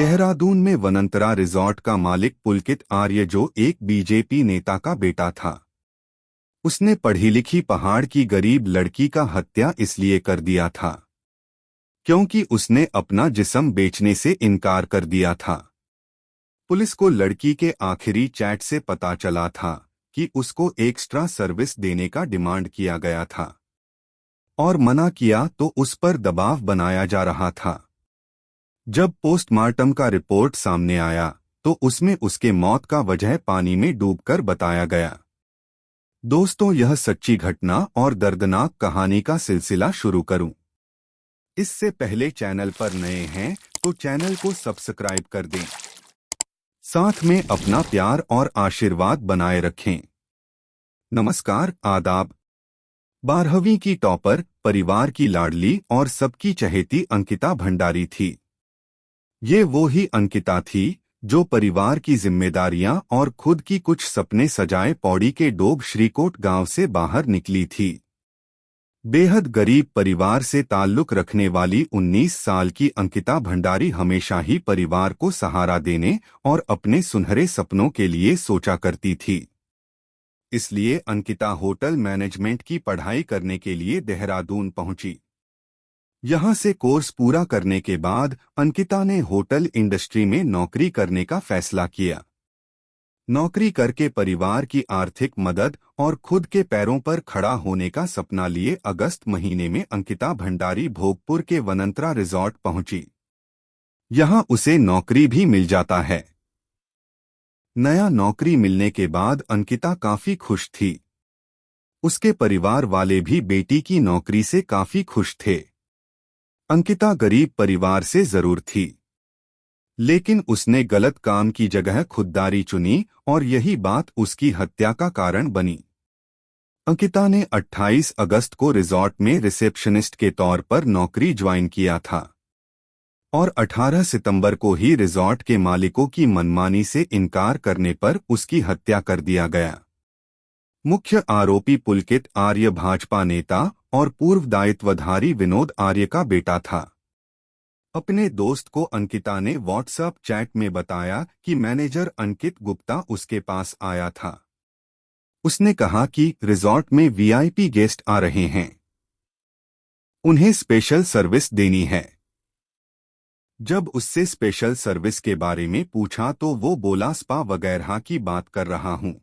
देहरादून में वनंतरा रिजॉर्ट का मालिक पुलकित आर्य, जो एक बीजेपी नेता का बेटा था, उसने पढ़ी लिखी पहाड़ की गरीब लड़की का हत्या इसलिए कर दिया था क्योंकि उसने अपना जिस्म बेचने से इनकार कर दिया था। पुलिस को लड़की के आखिरी चैट से पता चला था कि उसको एक्स्ट्रा सर्विस देने का डिमांड किया गया था और मना किया तो उस पर दबाव बनाया जा रहा था। जब पोस्टमार्टम का रिपोर्ट सामने आया तो उसमें उसके मौत का वजह पानी में डूबकर बताया गया। दोस्तों, यह सच्ची घटना और दर्दनाक कहानी का सिलसिला शुरू करूं। इससे पहले चैनल पर नए हैं तो चैनल को सब्सक्राइब कर दें, साथ में अपना प्यार और आशीर्वाद बनाए रखें। नमस्कार, आदाब। 12वीं की टॉपर, परिवार की लाडली और सबकी चहेती अंकिता भंडारी थी। ये वो ही अंकिता थी जो परिवार की जिम्मेदारियां और खुद की कुछ सपने सजाए पौड़ी के डोब श्रीकोट गांव से बाहर निकली थी। बेहद गरीब परिवार से ताल्लुक रखने वाली 19 साल की अंकिता भंडारी हमेशा ही परिवार को सहारा देने और अपने सुनहरे सपनों के लिए सोचा करती थी। इसलिए अंकिता होटल मैनेजमेंट की पढ़ाई करने के लिए देहरादून पहुंची। यहां से कोर्स पूरा करने के बाद अंकिता ने होटल इंडस्ट्री में नौकरी करने का फैसला किया। नौकरी करके परिवार की आर्थिक मदद और खुद के पैरों पर खड़ा होने का सपना लिए अगस्त महीने में अंकिता भंडारी भोगपुर के वनंतरा रिजॉर्ट पहुंची। यहां उसे नौकरी भी मिल जाता है। नया नौकरी मिलने के बाद अंकिता काफी खुश थी। उसके परिवार वाले भी बेटी की नौकरी से काफी खुश थे। अंकिता गरीब परिवार से जरूर थी, लेकिन उसने गलत काम की जगह खुददारी चुनी और यही बात उसकी हत्या का कारण बनी। अंकिता ने 28 अगस्त को रिजॉर्ट में रिसेप्शनिस्ट के तौर पर नौकरी ज्वाइन किया था और 18 सितंबर को ही रिजॉर्ट के मालिकों की मनमानी से इनकार करने पर उसकी हत्या कर दिया गया। मुख्य आरोपी पुलकित आर्य भाजपा नेता और पूर्व दायित्वधारी विनोद आर्य का बेटा था। अपने दोस्त को अंकिता ने व्हाट्सएप चैट में बताया कि मैनेजर अंकित गुप्ता उसके पास आया था। उसने कहा कि रिजॉर्ट में वीआईपी गेस्ट आ रहे हैं, उन्हें स्पेशल सर्विस देनी है। जब उससे स्पेशल सर्विस के बारे में पूछा तो वो बोला स्पा वगैरह की बात कर रहा हूं।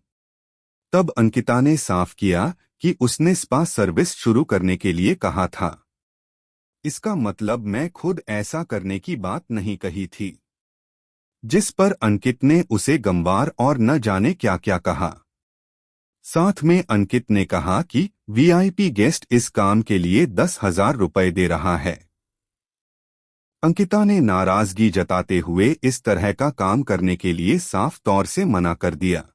तब अंकिता ने साफ किया कि उसने स्पा सर्विस शुरू करने के लिए कहा था। इसका मतलब मैं खुद ऐसा करने की बात नहीं कही थी। जिस पर अंकित ने उसे गंवार और न जाने क्या क्या कहा। साथ में अंकित ने कहा कि वीआईपी गेस्ट इस काम के लिए 10,000 रुपए दे रहा है। अंकिता ने नाराजगी जताते हुए इस तरह का काम करने के लिए साफ तौर से मना कर दिया।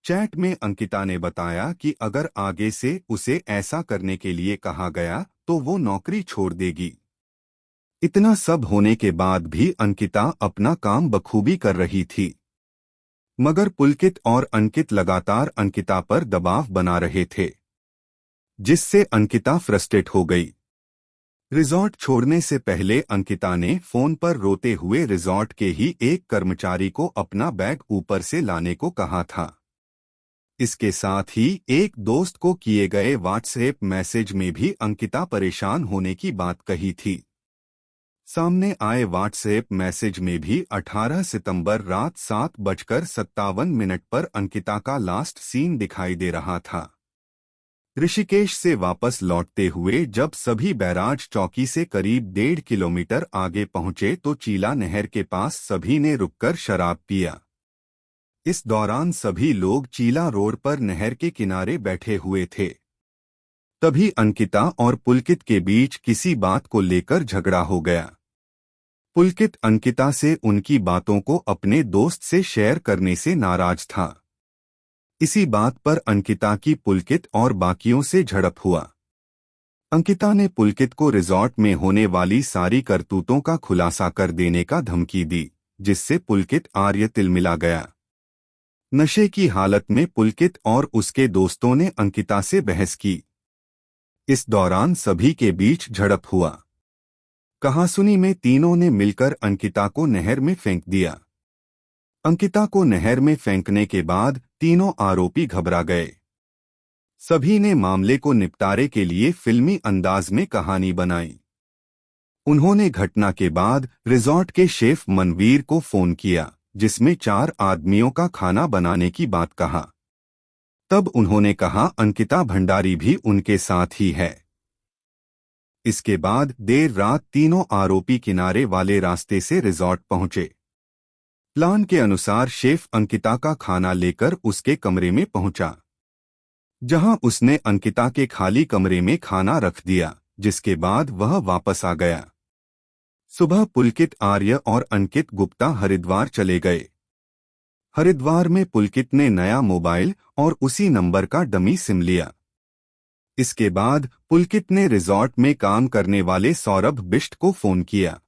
चैट में अंकिता ने बताया कि अगर आगे से उसे ऐसा करने के लिए कहा गया तो वो नौकरी छोड़ देगी। इतना सब होने के बाद भी अंकिता अपना काम बखूबी कर रही थी, मगर पुलकित और अंकित लगातार अंकिता पर दबाव बना रहे थे, जिससे अंकिता फ्रस्ट्रेट हो गई। रिजॉर्ट छोड़ने से पहले अंकिता ने फोन पर रोते हुए रिजॉर्ट के ही एक कर्मचारी को अपना बैग ऊपर से लाने को कहा था। इसके साथ ही एक दोस्त को किए गए व्हाट्सएप मैसेज में भी अंकिता परेशान होने की बात कही थी। सामने आए व्हाट्सएप मैसेज में भी 18 सितंबर रात 7:57 पर अंकिता का लास्ट सीन दिखाई दे रहा था। ऋषिकेश से वापस लौटते हुए जब सभी बैराज चौकी से करीब 1.5 किलोमीटर आगे पहुंचे तो चीला नहर के पास सभी ने रुककर शराब पिया। इस दौरान सभी लोग चीला रोड पर नहर के किनारे बैठे हुए थे। तभी अंकिता और पुलकित के बीच किसी बात को लेकर झगड़ा हो गया। पुलकित अंकिता से उनकी बातों को अपने दोस्त से शेयर करने से नाराज था। इसी बात पर अंकिता की पुलकित और बाकियों से झड़प हुआ। अंकिता ने पुलकित को रिजॉर्ट में होने वाली सारी करतूतों का खुलासा कर देने का धमकी दी, जिससे पुलकित आर्य तिलमिला गया। नशे की हालत में पुलकित और उसके दोस्तों ने अंकिता से बहस की। इस दौरान सभी के बीच झड़प हुआ। कहासुनी में तीनों ने मिलकर अंकिता को नहर में फेंक दिया। अंकिता को नहर में फेंकने के बाद तीनों आरोपी घबरा गए। सभी ने मामले को निपटारे के लिए फिल्मी अंदाज में कहानी बनाई। उन्होंने घटना के बाद रिजॉर्ट के शेफ मनवीर को फोन किया, जिसमें 4 आदमियों का खाना बनाने की बात कहा। तब उन्होंने कहा अंकिता भंडारी भी उनके साथ ही है। इसके बाद देर रात तीनों आरोपी किनारे वाले रास्ते से रिजॉर्ट पहुंचे। प्लान के अनुसार शेफ अंकिता का खाना लेकर उसके कमरे में पहुंचा, जहां उसने अंकिता के खाली कमरे में खाना रख दिया, जिसके बाद वह वापस आ गया। सुबह पुलकित आर्य और अंकित गुप्ता हरिद्वार चले गए। हरिद्वार में पुलकित ने नया मोबाइल और उसी नंबर का डमी सिम लिया। इसके बाद पुलकित ने रिजॉर्ट में काम करने वाले सौरभ बिष्ट को फोन किया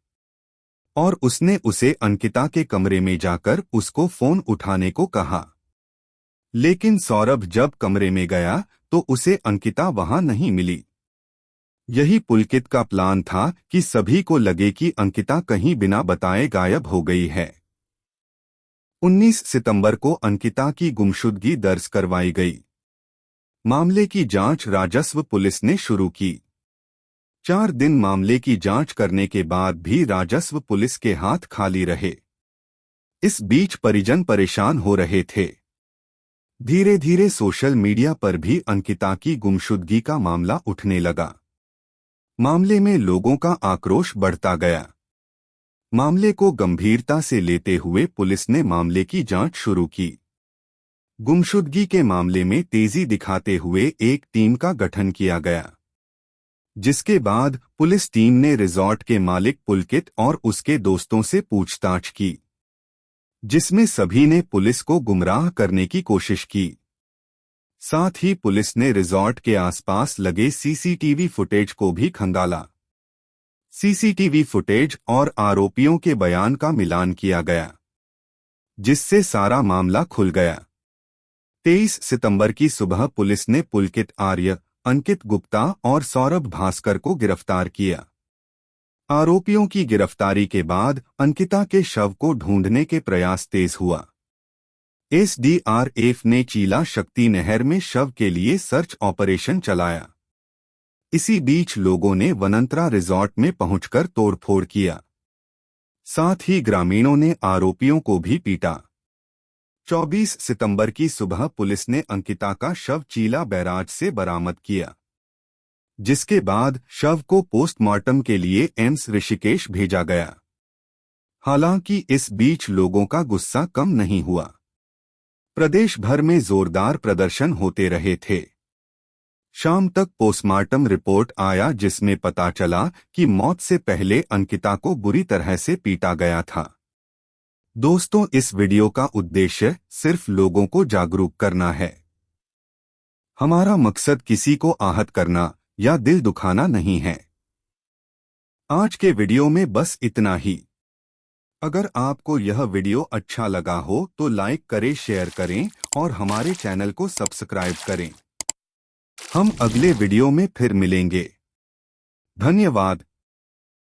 और उसने उसे अंकिता के कमरे में जाकर उसको फोन उठाने को कहा। लेकिन सौरभ जब कमरे में गया तो उसे अंकिता वहां नहीं मिली। यही पुलकित का प्लान था कि सभी को लगे कि अंकिता कहीं बिना बताए गायब हो गई है। 19 सितंबर को अंकिता की गुमशुदगी दर्ज करवाई गई। मामले की जांच राजस्व पुलिस ने शुरू की। 4 दिन मामले की जांच करने के बाद भी राजस्व पुलिस के हाथ खाली रहे। इस बीच परिजन परेशान हो रहे थे। धीरे धीरे सोशल मीडिया पर भी अंकिता की गुमशुदगी का मामला उठने लगा। मामले में लोगों का आक्रोश बढ़ता गया। मामले को गंभीरता से लेते हुए पुलिस ने मामले की जांच शुरू की। गुमशुदगी के मामले में तेजी दिखाते हुए एक टीम का गठन किया गया, जिसके बाद पुलिस टीम ने रिजॉर्ट के मालिक पुलकित और उसके दोस्तों से पूछताछ की, जिसमें सभी ने पुलिस को गुमराह करने की कोशिश की। साथ ही पुलिस ने रिजॉर्ट के आसपास लगे सीसीटीवी फुटेज को भी खंगाला। सीसीटीवी फुटेज और आरोपियों के बयान का मिलान किया गया, जिससे सारा मामला खुल गया। 23 सितंबर की सुबह पुलिस ने पुलकित आर्य, अंकित गुप्ता और सौरभ भास्कर को गिरफ्तार किया। आरोपियों की गिरफ्तारी के बाद अंकिता के शव को ढूंढने के प्रयास तेज हुआ। एसडीआरएफ ने चीला शक्ति नहर में शव के लिए सर्च ऑपरेशन चलाया। इसी बीच लोगों ने वनंतरा रिजॉर्ट में पहुंचकर तोड़फोड़ किया। साथ ही ग्रामीणों ने आरोपियों को भी पीटा। 24 सितंबर की सुबह पुलिस ने अंकिता का शव चीला बैराज से बरामद किया, जिसके बाद शव को पोस्टमार्टम के लिए एम्स ऋषिकेश भेजा गया। हालांकि इस बीच लोगों का गुस्सा कम नहीं हुआ। प्रदेश भर में जोरदार प्रदर्शन होते रहे थे। शाम तक पोस्टमार्टम रिपोर्ट आया, जिसमें पता चला कि मौत से पहले अंकिता को बुरी तरह से पीटा गया था। दोस्तों, इस वीडियो का उद्देश्य सिर्फ लोगों को जागरूक करना है। हमारा मकसद किसी को आहत करना या दिल दुखाना नहीं है। आज के वीडियो में बस इतना ही। अगर आपको यह वीडियो अच्छा लगा हो तो लाइक करें, शेयर करें और हमारे चैनल को सब्सक्राइब करें। हम अगले वीडियो में फिर मिलेंगे। धन्यवाद।